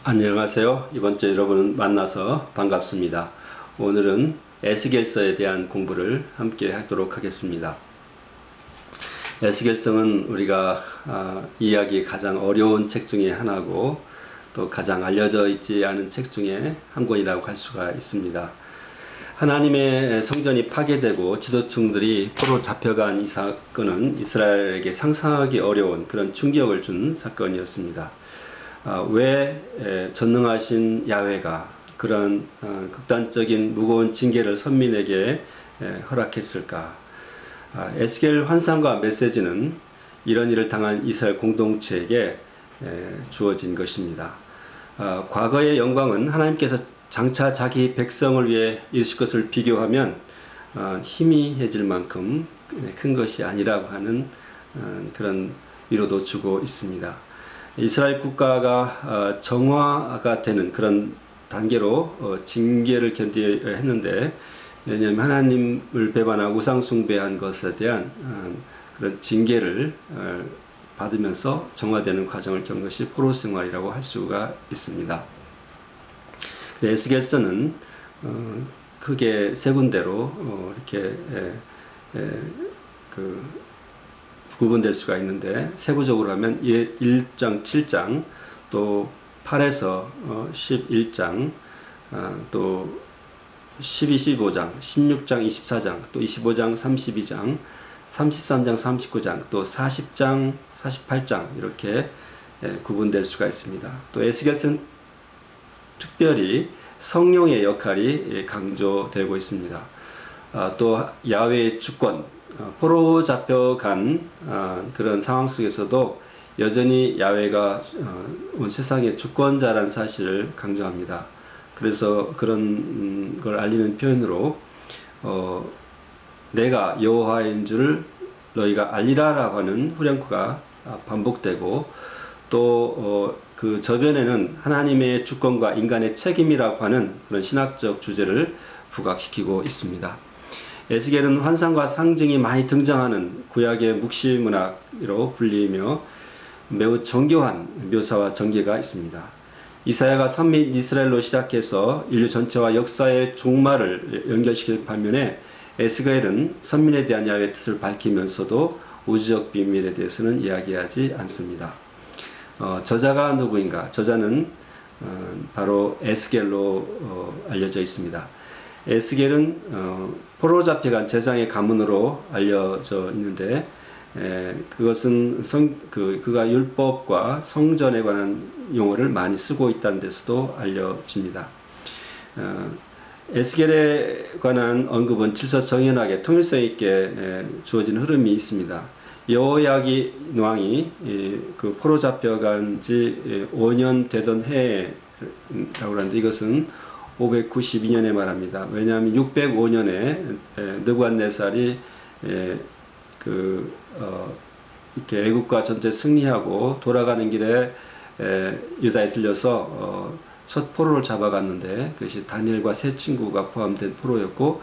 안녕하세요. 이번 주 여러분 만나서 반갑습니다. 오늘은 에스겔서에 대한 공부를 함께 하도록 하겠습니다. 에스겔서는 우리가 이해하기 가장 어려운 책 중에 하나고 또 가장 알려져 있지 않은 책 중에 한 권이라고 할 수가 있습니다. 하나님의 성전이 파괴되고 지도층들이 포로 잡혀간 이 사건은 이스라엘에게 상상하기 어려운 그런 충격을 준 사건이었습니다. 왜 전능하신 야훼가 그런 극단적인 무거운 징계를 선민에게 허락했을까? 에스겔 환상과 메시지는 이런 일을 당한 이스라엘 공동체에게 주어진 것입니다. 과거의 영광은 하나님께서 장차 자기 백성을 위해 이루실 것을 비교하면 희미해질 만큼 큰 것이 아니라고 하는 그런 위로도 주고 있습니다. 이스라엘 국가가 정화가 되는 그런 단계로 징계를 견뎌야 했는데, 왜냐하면 하나님을 배반하고 우상 숭배한 것에 대한 그런 징계를 받으면서 정화되는 과정을 겪는 것이 포로 생활이라고 할 수가 있습니다. 에스겔서는 크게 세 군데로 이렇게 구분될 수가 있는데, 세부적으로 하면 1장, 7장, 또 8에서 11장, 또 12, 15장, 16장, 24장, 또 25장, 32장, 33장, 39장, 또 40장, 48장 이렇게 구분될 수가 있습니다. 또 에스겔서는 특별히 성령의 역할이 강조되고 있습니다. 또 야훼의 주권, 포로 잡혀간 그런 상황 속에서도 여전히 야훼가 온 세상의 주권자라는 사실을 강조합니다. 그래서 그런 걸 알리는 표현으로 내가 여호와인 줄 너희가 알리라라고 하는 후렴구가 반복되고, 또 그 저변에는 하나님의 주권과 인간의 책임이라고 하는 그런 신학적 주제를 부각시키고 있습니다. 에스겔은 환상과 상징이 많이 등장하는 구약의 묵시문학으로 불리며 매우 정교한 묘사와 전개가 있습니다. 이사야가 선민 이스라엘로 시작해서 인류 전체와 역사의 종말을 연결시킬 반면에 에스겔은 선민에 대한 야훼의 뜻을 밝히면서도 우주적 비밀에 대해서는 이야기하지 않습니다. 저자가 누구인가? 저자는 바로 에스겔로 알려져 있습니다. 에스겔은 포로 잡혀간 제사장의 가문으로 알려져 있는데, 그것은 그가 율법과 성전에 관한 용어를 많이 쓰고 있다는 데서도 알려집니다. 에스겔에 관한 언급은 질서정연하게 통일성 있게 주어진 흐름이 있습니다. 여호야긴 왕이 그 포로 잡혀간 지 5년 되던 해라고 하는데, 이것은 592년에 말합니다. 왜냐하면 605년에 느부갓네살이 이렇게 애국과 전투에 승리하고 돌아가는 길에 유다에 들려서 첫 포로를 잡아갔는데, 그것이 다니엘과 세 친구가 포함된 포로였고,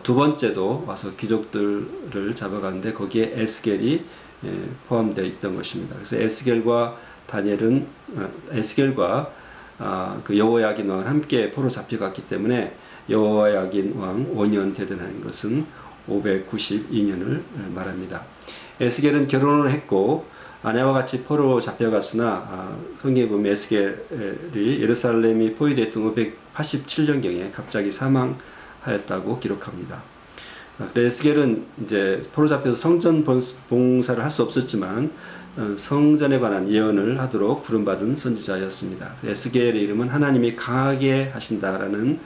두 번째도 와서 귀족들을 잡아갔는데 거기에 에스겔이 포함되어 있던 것입니다. 그래서 에스겔과 그 여호야긴 왕은 함께 포로 잡혀갔기 때문에 여호야긴 왕 5년 되던 것은 592년을 말합니다. 에스겔은 결혼을 했고 아내와 같이 포로 잡혀갔으나 성경에 보면 에스겔이 예루살렘이 포위됐던 587년경에 갑자기 사망하였다고 기록합니다. 에스겔은 이제 포로 잡혀서 성전 봉사를 할 수 없었지만 성전에 관한 예언을 하도록 부름받은 선지자였습니다. 에스겔의 이름은 하나님이 강하게 하신다라는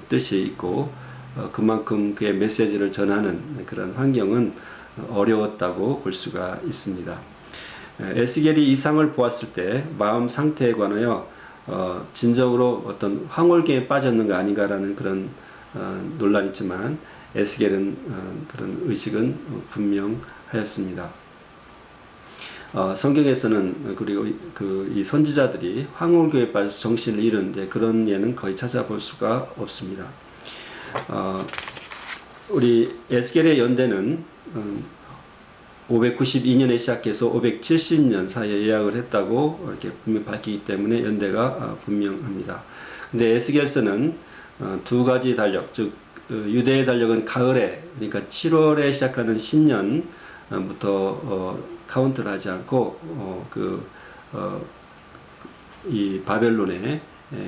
뜻이 있고, 그만큼 그의 메시지를 전하는 그런 환경은 어려웠다고 볼 수가 있습니다. 에스겔이 이 상을 보았을 때 마음 상태에 관하여 진정으로 어떤 황홀경에 빠졌는가 아닌가라는 그런 논란이 있지만, 에스겔은 그런 의식은 분명하였습니다. 성경에서는 그리고 이 선지자들이 황홀경에 빠져서 정신을 잃은 그런 예는 거의 찾아볼 수가 없습니다. 우리 에스겔의 연대는 592년에 시작해서 570년 사이에 예약을 했다고 이렇게 분명 밝히기 때문에 연대가 분명합니다. 근데 에스겔서는 두 가지 달력, 즉 유대의 달력은 가을에, 그러니까 7월에 시작하는 신년부터 카운트를 하지 않고 이 바벨론의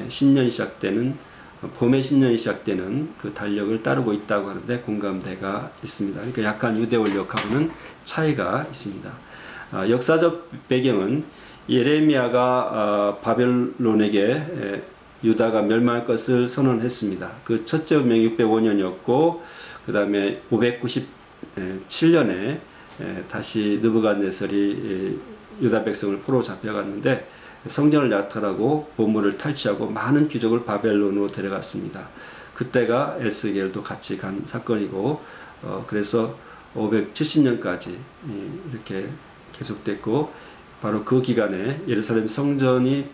신년이 시작되는, 봄의 신년이 시작되는 그 달력을 따르고 있다고 하는데 공감대가 있습니다. 그러니까 약간 유대 원력하고는 차이가 있습니다. 역사적 배경은 예레미야가 바벨론에게 유다가 멸망할 것을 선언했습니다. 그 첫째 운명이 605년이었고 그 다음에 597년에 다시 느부갓네살이 유다 백성을 포로 잡혀갔는데 성전을 약탈하고 보물을 탈취하고 많은 귀족을 바벨론으로 데려갔습니다. 그때가 에스겔도 같이 간 사건이고 그래서 570년까지 이렇게 계속됐고 바로 그 기간에 예루살렘 성전이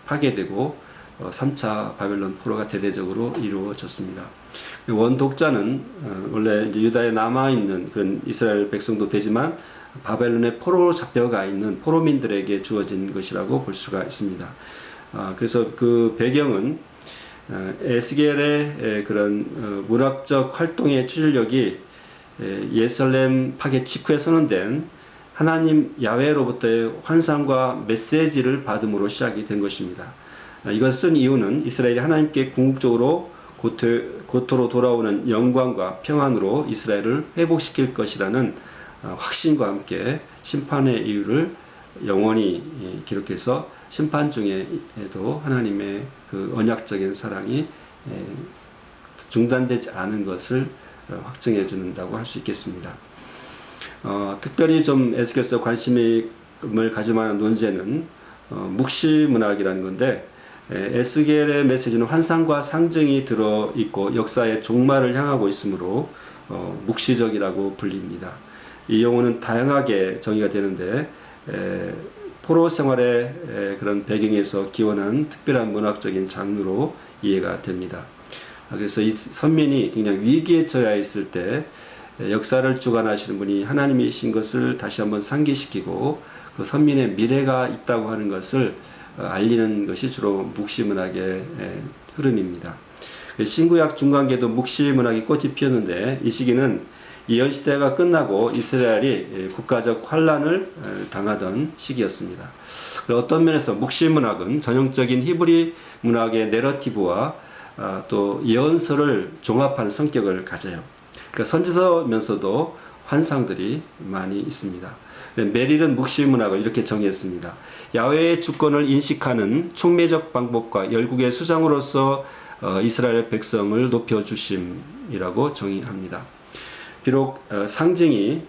파괴되고 3차 바벨론 포로가 대대적으로 이루어졌습니다. 원독자는 원래 이제 유다에 남아있는 그런 이스라엘 백성도 되지만 바벨론에 포로로 잡혀가 있는 포로민들에게 주어진 것이라고 볼 수가 있습니다. 그래서 그 배경은 에스겔의 그런 문학적 활동의 추진력이 예루살렘 파괴 직후에 선언된 하나님 야훼로부터의 환상과 메시지를 받음으로 시작이 된 것입니다. 이걸 쓴 이유는 이스라엘이 하나님께 궁극적으로 고토로 돌아오는 영광과 평안으로 이스라엘을 회복시킬 것이라는 확신과 함께 심판의 이유를 영원히 기록해서 심판 중에도 하나님의 그 언약적인 사랑이 중단되지 않은 것을 확증해 준다고 할 수 있겠습니다. 특별히 좀 에스겔서 관심을 가질 만한 논제는 묵시문학이라는 건데 에스겔의 메시지는 환상과 상징이 들어있고 역사의 종말을 향하고 있으므로 묵시적이라고 불립니다. 이 용어는 다양하게 정의가 되는데 포로 생활의 그런 배경에서 기원한 특별한 문학적인 장르로 이해가 됩니다. 그래서 이 선민이 굉장히 위기에 처해 있을 때 역사를 주관하시는 분이 하나님이신 것을 다시 한번 상기시키고 그 선민의 미래가 있다고 하는 것을 알리는 것이 주로 묵시문학의 흐름입니다. 신구약 중간기에도 묵시문학이 꽃이 피었는데 이 시기는 이현 시대가 끝나고 이스라엘이 국가적 환란을 당하던 시기였습니다. 어떤 면에서 묵시문학은 전형적인 히브리 문학의 내러티브와 또 예언서를 종합하는 성격을 가져요. 그러니까 선지서면서도 환상들이 많이 있습니다. 메릴은 묵시문학을 이렇게 정의했습니다. 야훼의 주권을 인식하는 촉매적 방법과 열국의 수장으로서 이스라엘 백성을 높여주심이라고 정의합니다. 비록 상징이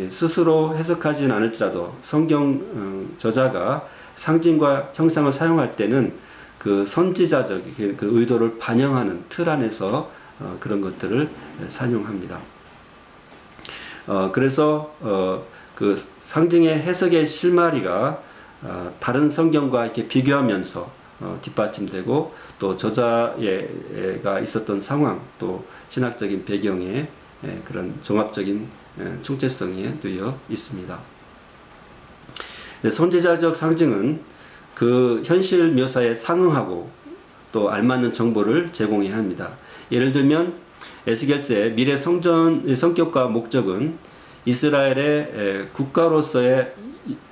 스스로 해석하지는 않을지라도 성경 저자가 상징과 형상을 사용할 때는 그 선지자적 그 의도를 반영하는 틀 안에서 그런 것들을 산용합니다. 그래서 그 상징의 해석의 실마리가 다른 성경과 이렇게 비교하면서 뒷받침되고 또 저자가 있었던 상황 또 신학적인 배경에 그런 종합적인 총체성이 놓여 있습니다. 선지자적 상징은 그 현실 묘사에 상응하고 또 알맞는 정보를 제공해야 합니다. 예를 들면 에스겔서의 미래 성전의 성격과 목적은 이스라엘의 국가로서의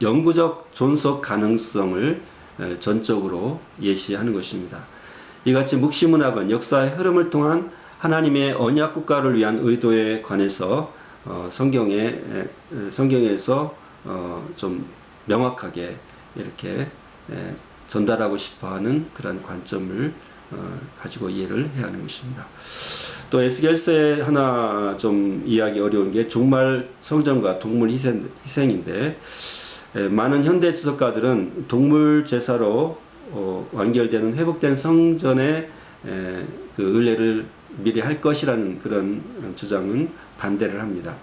영구적 존속 가능성을 전적으로 예시하는 것입니다. 이같이 묵시문학은 역사의 흐름을 통한 하나님의 언약 국가를 위한 의도에 관해서 성경에서 좀 명확하게 이렇게 전달하고 싶어하는 그런 관점을 가지고 이해를 해야 하는 것입니다. 또 에스겔서에 하나 좀 이해하기 어려운 게 종말 성전과 동물 희생인데 많은 현대 주석가들은 동물 제사로 완결되는 회복된 성전의 그 의례를 미리 할 것이라는 그런 주장은 반대를 합니다.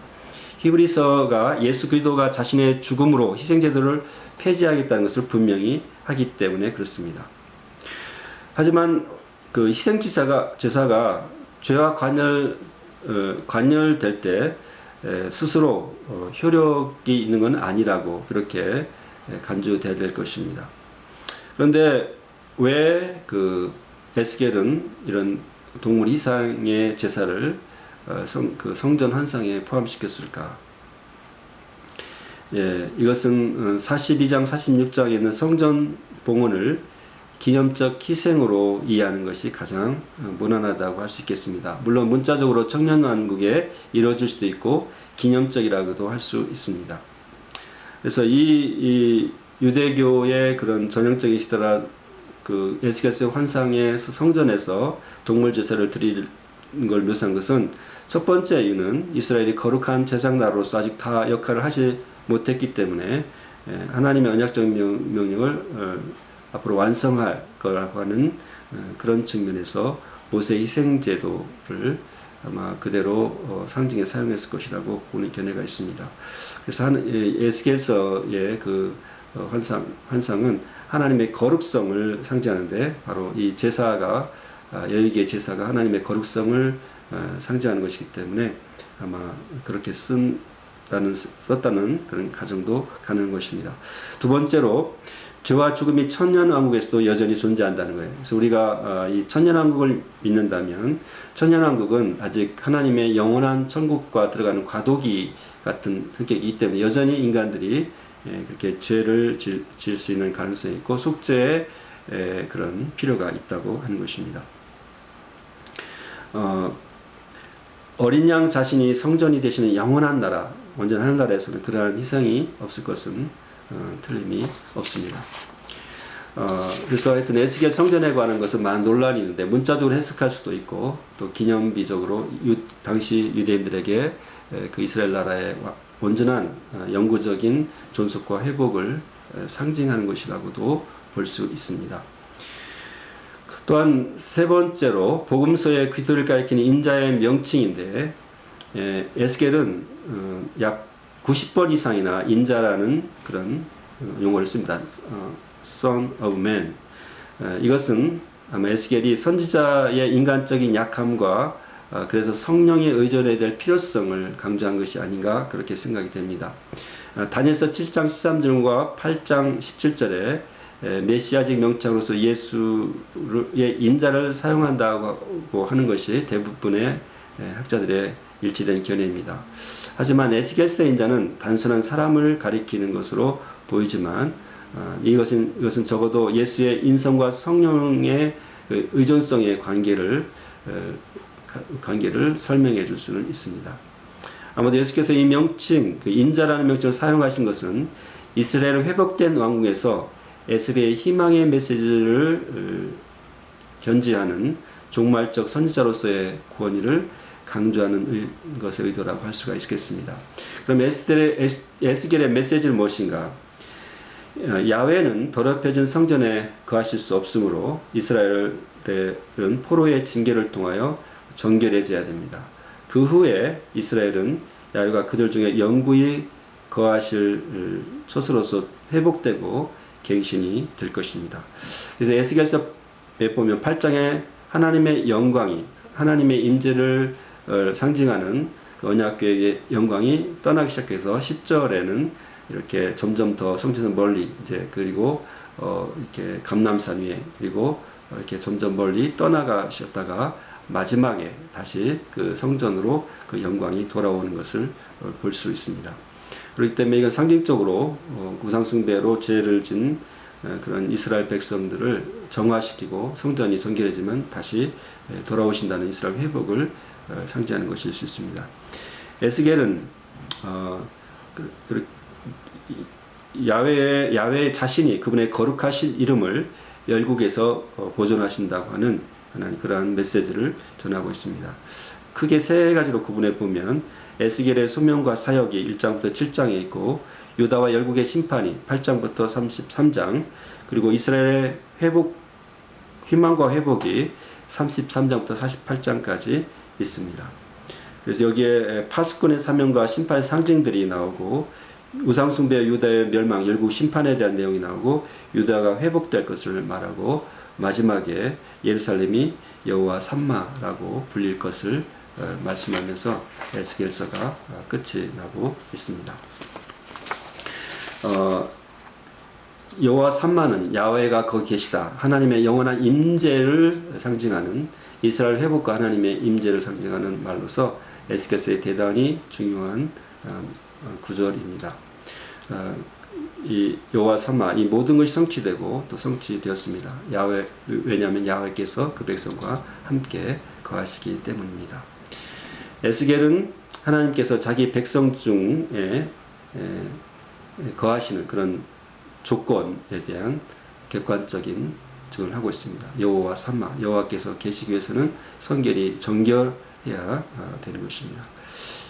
히브리서가 예수 그리스도가 자신의 죽음으로 희생제도를 폐지하겠다는 것을 분명히 하기 때문에 그렇습니다. 하지만 그 희생제사가 죄와 관열될 때 스스로 효력이 있는 건 아니라고 그렇게 간주되어야 될 것입니다. 그런데 왜 그 에스겔은 이런 동물 이상의 제사를 성전 환상에 포함시켰을까? 이것은 42장, 46장에 있는 성전 봉헌을 기념적 희생으로 이해하는 것이 가장 무난하다고 할 수 있겠습니다. 물론 문자적으로 청년왕국에 이루어질 수도 있고 기념적이라고도 할 수 있습니다. 그래서 이 유대교의 그런 전형적인 시대라 그 에스겔서의 환상의 성전에서 동물 제사를 드리는 걸 묘사한 것은 첫 번째 이유는 이스라엘이 거룩한 제사장 나라로서 아직 다 역할을 하지 못했기 때문에 하나님의 언약적 명령을 앞으로 완성할 거라고 하는 그런 측면에서 모세 희생제도를 아마 그대로 상징에 사용했을 것이라고 보는 견해가 있습니다. 그래서 에스겔서의 그 환상은 하나님의 거룩성을 상징하는데 바로 이 제사가 여기의 제사가 하나님의 거룩성을 상징하는 것이기 때문에 아마 그렇게 썼다는 그런 가정도 가능한 것입니다. 두 번째로 죄와 죽음이 천년왕국에서도 여전히 존재한다는 거예요. 그래서 우리가 이 천년왕국을 믿는다면 천년왕국은 아직 하나님의 영원한 천국과 들어가는 과도기 같은 성격이기 때문에 여전히 인간들이 그렇게 죄를 지을 수 있는 가능성이 있고 속죄의 그런 필요가 있다고 하는 것입니다. 어린 양 자신이 성전이 되시는 영원한 나라, 온전한 하늘나라에서는 그러한 희생이 없을 것은 틀림이 없습니다. 그래서 하여튼 에스겔 성전에 관한 것은 많은 논란이 있는데 문자적으로 해석할 수도 있고 또 기념비적으로 당시 유대인들에게 그 이스라엘 나라의 온전한 영구적인 존속과 회복을 상징하는 것이라고도 볼 수 있습니다. 또한 세 번째로 복음서의 그리스도를 가리키는 인자의 명칭인데 에스겔은 약 90번 이상이나 인자라는 그런 용어를 씁니다. Son of Man. 이것은 아마 에스겔이 선지자의 인간적인 약함과 그래서 성령에 의존해야 될 필요성을 강조한 것이 아닌가 그렇게 생각이 됩니다. 다니엘서 7장 13절과 8장 17절에 메시아직 명칭으로서 예수의 인자를 사용한다고 하는 것이 대부분의 학자들의 일치된 견해입니다. 하지만 에스겔서 인자는 단순한 사람을 가리키는 것으로 보이지만 이것은 적어도 예수의 인성과 성령의 의존성의 관계를 설명해 줄 수는 있습니다. 아마도 예수께서 이 명칭, 인자라는 명칭을 사용하신 것은 이스라엘 회복된 왕국에서 에스겔의 희망의 메시지를 견지하는 종말적 선지자로서의 권위를 강조하는 것의 의도라고 할 수가 있겠습니다. 그럼 에스겔의 메시지는 무엇인가? 야훼는 더럽혀진 성전에 거하실 수 없으므로 이스라엘은 포로의 징계를 통하여 정결해져야 됩니다. 그 후에 이스라엘은 야훼가 그들 중에 영구히 거하실 처소로서 회복되고 갱신이 될 것입니다. 그래서 에스겔서에 보면 8장에 하나님의 영광이 하나님의 임재를 상징하는 그 언약궤의 영광이 떠나기 시작해서 10절에는 이렇게 점점 더 성전은 멀리 그리고 이렇게 감람산 위에 그리고 이렇게 점점 멀리 떠나가셨다가 마지막에 다시 그 성전으로 그 영광이 돌아오는 것을 볼 수 있습니다. 그렇기 때문에 이건 상징적으로 우상숭배로 죄를 진 그런 이스라엘 백성들을 정화시키고 성전이 정결해지면 다시 돌아오신다는 이스라엘 회복을 상징하는 것일 수 있습니다. 에스겔은 야훼 자신이 그분의 거룩하신 이름을 열국에서 보존하신다고 하는 그러한 메시지를 전하고 있습니다. 크게 세 가지로 구분해 보면 에스겔의 소명과 사역이 1장부터 7장에 있고 유다와 열국의 심판이 8장부터 33장 그리고 이스라엘의 희망과 회복이 33장부터 48장까지 있습니다. 그래서 여기에 파수꾼의 사명과 심판의 상징들이 나오고 우상숭배 유다의 멸망, 열국 심판에 대한 내용이 나오고 유다가 회복될 것을 말하고 마지막에 예루살렘이 여호와 삼마라고 불릴 것을 말씀하면서 에스겔서가 끝이 나고 있습니다. 여호와 삼마는 야훼가 거기 계시다. 하나님의 영원한 임재를 상징하는 이스라엘 회복과 하나님의 임재를 상징하는 말로서 에스겔서의 대단히 중요한 구절입니다. 이 여호와 삼마 이 모든 것이 성취되고 또 성취되었습니다. 왜냐하면 야훼께서 그 백성과 함께 거하시기 때문입니다. 에스겔은 하나님께서 자기 백성 중에 거하시는 그런 조건에 대한 객관적인 증언을 하고 있습니다. 여호와 삼마, 여호와께서 계시기 위해서는 성결이 정결해야 되는 것입니다.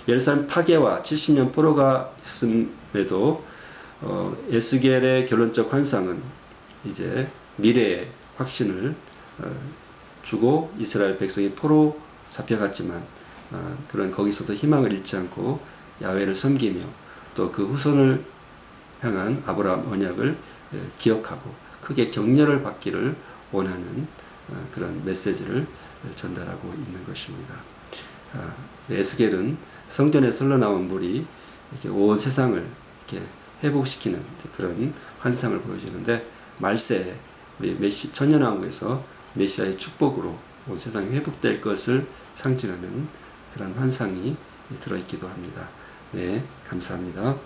예루살렘 파괴와 70년 포로가 있음에도 에스겔의 결론적 환상은 이제 미래의 확신을 주고 이스라엘 백성이 포로 잡혀갔지만 그런 거기서도 희망을 잃지 않고 야훼를 섬기며 또 그 후손을 향한 아브라함 언약을 기억하고 크게 격려를 받기를 원하는 그런 메시지를 전달하고 있는 것입니다. 에스겔은 성전에서 흘러나온 물이 이렇게 온 세상을 이렇게 회복시키는 그런 환상을 보여주는데 말세에 우리 천년왕국에서 메시아의 축복으로 온 세상이 회복될 것을 상징하는 그런 환상이 들어있기도 합니다. 네, 감사합니다.